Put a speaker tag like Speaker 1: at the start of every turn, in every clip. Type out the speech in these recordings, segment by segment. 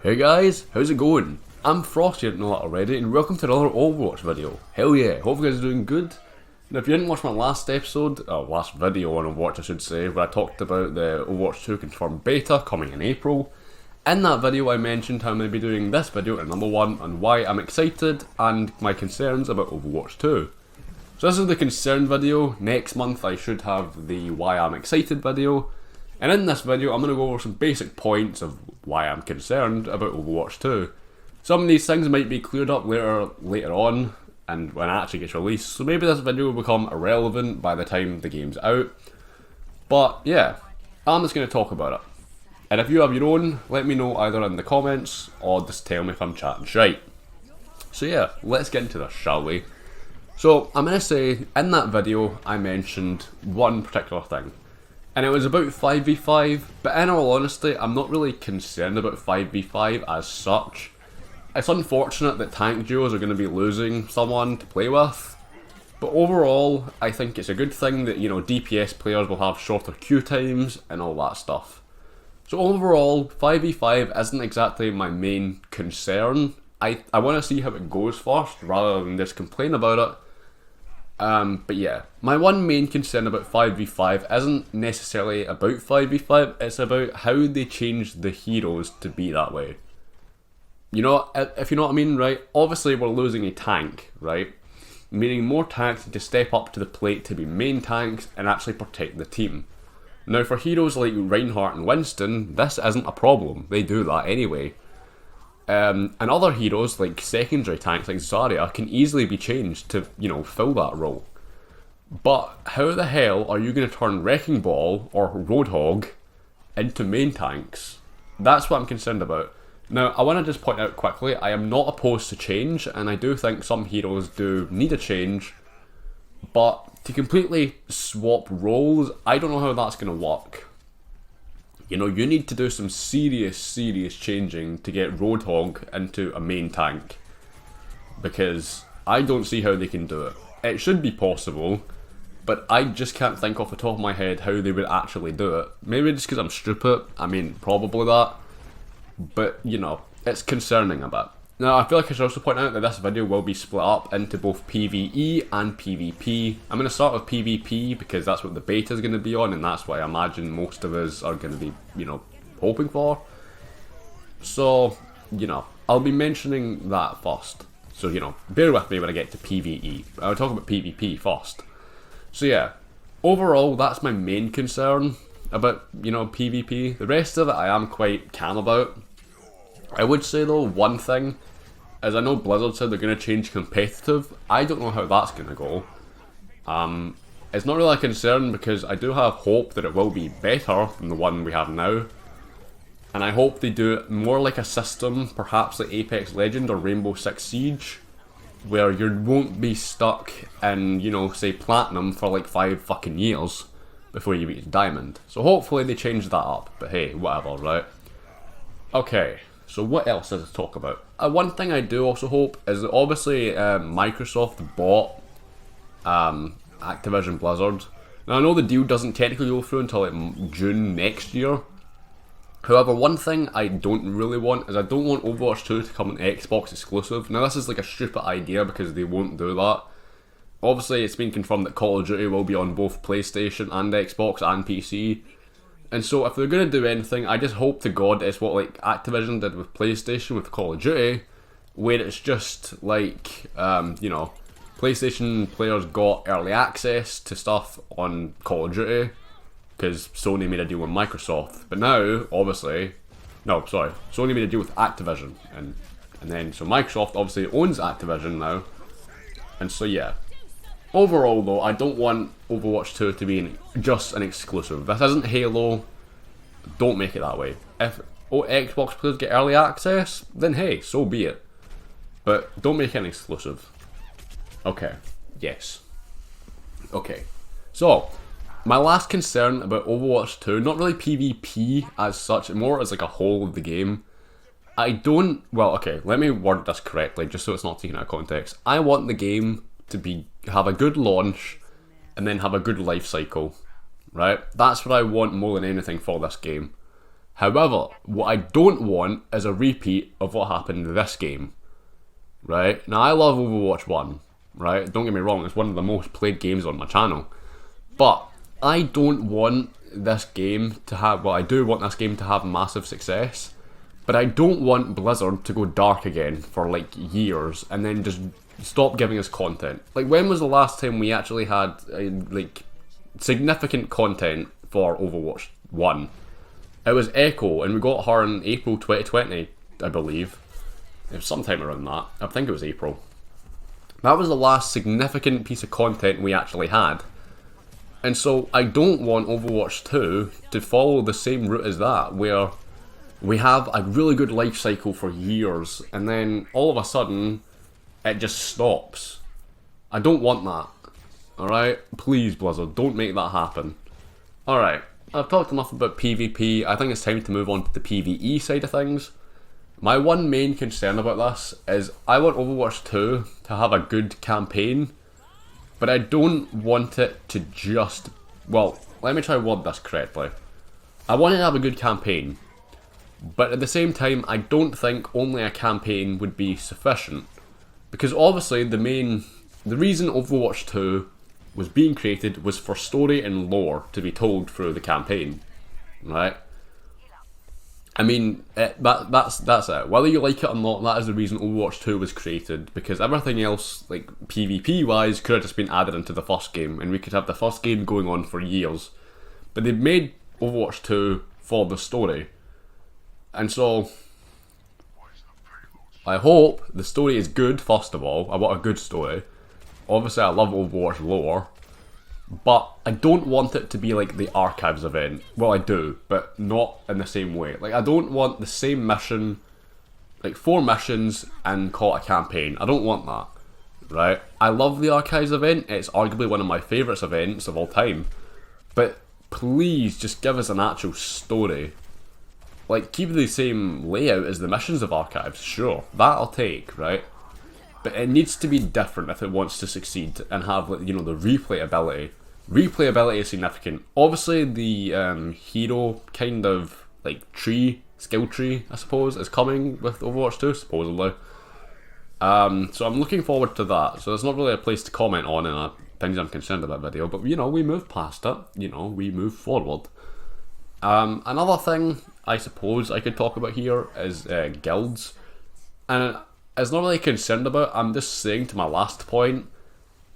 Speaker 1: Hey guys, how's it going? I'm Frost, you didn't know that already, and welcome to another Overwatch video. Hell yeah, hope you guys are doing good. Now if you didn't watch my last video on Overwatch I should say, where I talked about the Overwatch 2 confirmed beta coming in April, in that video I mentioned how I'm going to be doing this video at number 1 on why I'm excited and my concerns about Overwatch 2. So this is the concern video. Next month I should have the why I'm excited video. And in this video I'm going to go over some basic points of why I'm concerned about Overwatch 2. Some of these things might be cleared up later on and when it actually gets released, so maybe this video will become irrelevant by the time the game's out. But yeah, I'm just going to talk about it. And if you have your own, let me know either in the comments or just tell me if I'm chatting shite. So yeah, let's get into this, shall we? So I'm going to say, in that video I mentioned one particular thing. And it was about 5v5, but in all honesty, I'm not really concerned about 5v5 as such. It's unfortunate that tank duos are going to be losing someone to play with, but overall, I think it's a good thing that, you know, DPS players will have shorter queue times and all that stuff. So overall, 5v5 isn't exactly my main concern. I want to see how it goes first, rather than just complain about it. But yeah, my one main concern about 5v5 isn't necessarily about 5v5, it's about how they changed the heroes to be that way. You know, if you know what I mean, right? Obviously we're losing a tank, right? Meaning more tanks need to step up to the plate to be main tanks and actually protect the team. Now for heroes like Reinhardt and Winston, this isn't a problem, they do that anyway. And other heroes like secondary tanks like Zarya can easily be changed to, you know, fill that role. But how the hell are you going to turn Wrecking Ball or Roadhog into main tanks? That's what I'm concerned about. Now I want to just point out quickly, I am not opposed to change and I do think some heroes do need a change. But to completely swap roles, I don't know how that's going to work. You know, you need to do some serious changing to get Roadhog into a main tank. Because I don't see how they can do it. It should be possible, but I just can't think off the top of my head how they would actually do it. Maybe just because I'm stupid, I mean, probably that. But, you know, it's concerning a bit. Now, I feel like I should also point out that this video will be split up into both PvE and PvP. I'm going to start with PvP because that's what the beta is going to be on, and that's what I imagine most of us are going to be, you know, hoping for. So, you know, I'll be mentioning that first. So, you know, bear with me when I get to PvE. I'll talk about PvP first. So yeah, overall, that's my main concern about, you know, PvP. The rest of it I am quite calm about. I would say though, one thing, as I know Blizzard said they're going to change competitive. I don't know how that's going to go. It's not really a concern because I do have hope that it will be better than the one we have now. And I hope they do it more like a system, perhaps like Apex Legend or Rainbow Six Siege, where you won't be stuck in, you know, say Platinum for like 5 fucking years before you reach Diamond. So hopefully they change that up, but hey, whatever, right? Okay. So what else is to talk about? One thing I do also hope is that obviously Microsoft bought Activision Blizzard. Now I know the deal doesn't technically go through until like June next year. However, one thing I don't really want is I don't want Overwatch 2 to come an Xbox exclusive. Now this is like a stupid idea because they won't do that. Obviously it's been confirmed that Call of Duty will be on both PlayStation and Xbox and PC. And so if they're going to do anything, I just hope to God it's what like Activision did with PlayStation with Call of Duty, where it's just like, you know, PlayStation players got early access to stuff on Call of Duty, because Sony made a deal with Microsoft. But now, obviously, no, sorry, Sony made a deal with Activision, and then, so Microsoft obviously owns Activision now, and so yeah. Overall though, I don't want Overwatch 2 to be just an exclusive. This isn't Halo, don't make it that way. If Xbox players get early access, then hey, so be it. But don't make it an exclusive. Okay, yes. Okay, so, my last concern about Overwatch 2, not really PvP as such, more as like a whole of the game. Well okay, let me word this correctly, just so it's not taken out of context. I want the game to have a good launch and then have a good life cycle, right? That's what I want more than anything for this game. However, what I don't want is a repeat of what happened in this game, right? Now, I love Overwatch 1, right? Don't get me wrong, it's one of the most played games on my channel. But I don't want this game to have, well, I do want this game to have massive success, but I don't want Blizzard to go dark again for like years and then just stop giving us content. Like, when was the last time we actually had like significant content for Overwatch 1? It was Echo, and we got her in April 2020, I believe. It was sometime around that. I think it was April. That was the last significant piece of content we actually had. And so I don't want Overwatch 2 to follow the same route as that, where we have a really good life cycle for years, and then all of a sudden, it just stops. I don't want that. Alright? Please, Blizzard, don't make that happen. Alright, I've talked enough about PvP. I think it's time to move on to the PvE side of things. My one main concern about this is I want Overwatch 2 to have a good campaign, but I don't want it to just... Well, let me try to word this correctly. I want it to have a good campaign, but at the same time, I don't think only a campaign would be sufficient. Because obviously, the reason Overwatch 2 was being created was for story and lore to be told through the campaign, right? I mean, that's it. Whether you like it or not, that is the reason Overwatch 2 was created, because everything else, like PvP-wise, could have just been added into the first game, and we could have the first game going on for years. But they made Overwatch 2 for the story. And so, I hope the story is good, first of all. I want a good story. Obviously, I love Overwatch lore, but I don't want it to be like the Archives event. Well, I do, but not in the same way. Like, I don't want the same mission, like 4 missions, and call it a campaign. I don't want that, right? I love the Archives event. It's arguably one of my favourite events of all time. But please, just give us an actual story. Like, keep the same layout as the missions of Archives, sure. That I'll take, right? But it needs to be different if it wants to succeed and have, like, you know, the replayability. Replayability is significant. Obviously, the hero kind of, like, skill tree, I suppose, is coming with Overwatch 2, supposedly. So I'm looking forward to that. So there's not really a place to comment on in things I'm concerned about video, but, you know, we move past it. You know, we move forward. Another thing I suppose I could talk about here is guilds. And it's not really concerned about, I'm just saying to my last point,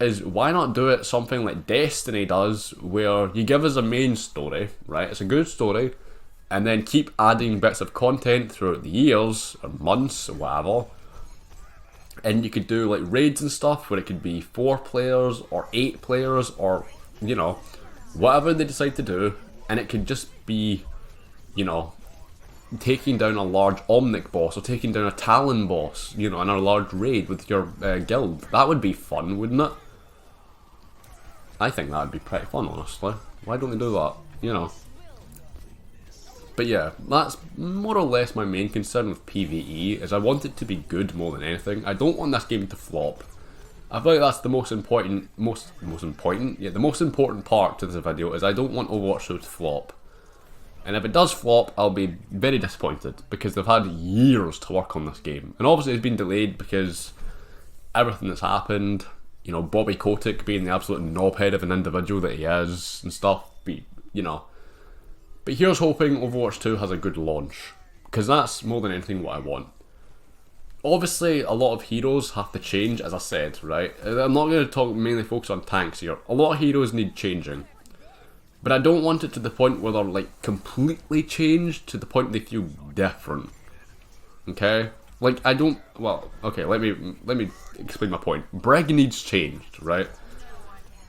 Speaker 1: is why not do it something like Destiny does, where you give us a main story, right? It's a good story, and then keep adding bits of content throughout the years, or months, or whatever. And you could do like raids and stuff, where it could be 4 players, or 8 players, or, you know, whatever they decide to do, and it could just be, you know, taking down a large Omnic boss, or taking down a Talon boss, you know, in a large raid with your guild. That would be fun, wouldn't it? I think that would be pretty fun, honestly. Why don't they do that? You know. But yeah, that's more or less my main concern with PvE, is I want it to be good more than anything. I don't want this game to flop. I feel like that's the most important part to this video, is I don't want Overwatch 2 to flop. And if it does flop, I'll be very disappointed, because they've had years to work on this game. And obviously it's been delayed because everything that's happened, you know, Bobby Kotick being the absolute knobhead of an individual that he is and stuff, you know. But here's hoping Overwatch 2 has a good launch, because that's more than anything what I want. Obviously, a lot of heroes have to change, as I said, right? I'm not going to mainly focus on tanks here. A lot of heroes need changing. But I don't want it to the point where they're like completely changed to the point they feel different. Okay? Like, I don't, well, okay, let me explain my point. Brig needs changed, right?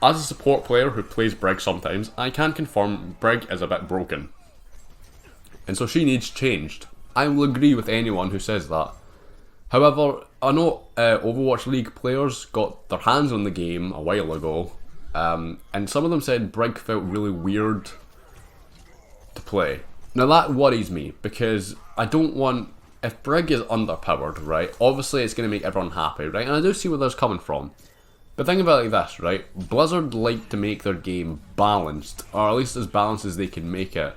Speaker 1: As a support player who plays Brig sometimes, I can confirm Brig is a bit broken. And so she needs changed. I will agree with anyone who says that. However, I know Overwatch League players got their hands on the game a while ago, and some of them said Brig felt really weird to play. Now that worries me, because I don't want, if Brig is underpowered, right, obviously it's going to make everyone happy, right, and I do see where that's coming from. But think about it like this, right, Blizzard like to make their game balanced, or at least as balanced as they can make it.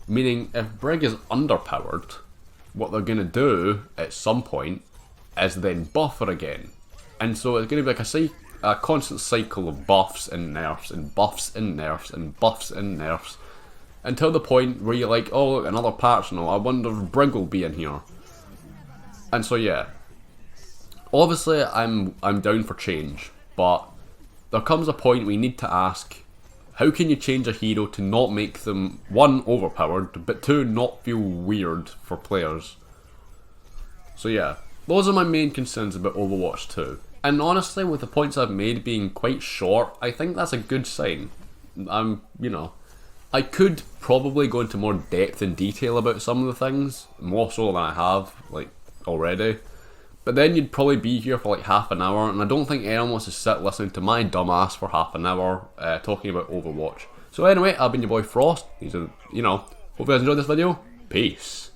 Speaker 1: Meaning, if Brig is underpowered, what they're going to do at some point is then buff her again. And so it's going to be like a constant cycle of buffs and nerfs and buffs and nerfs and buffs and nerfs until the point where you're like, oh, look, another patch now, I wonder if Brig will be in here. And so yeah, obviously I'm down for change, but there comes a point we need to ask, how can you change a hero to not make them, one, overpowered, but two, not feel weird for players? So yeah, those are my main concerns about Overwatch 2. And honestly, with the points I've made being quite short, I think that's a good sign. I could probably go into more depth and detail about some of the things, more so than I have, like, already. But then you'd probably be here for like half an hour, and I don't think anyone wants to sit listening to my dumbass for half an hour talking about Overwatch. So anyway, I've been your boy Frost. Hope you guys enjoyed this video. Peace.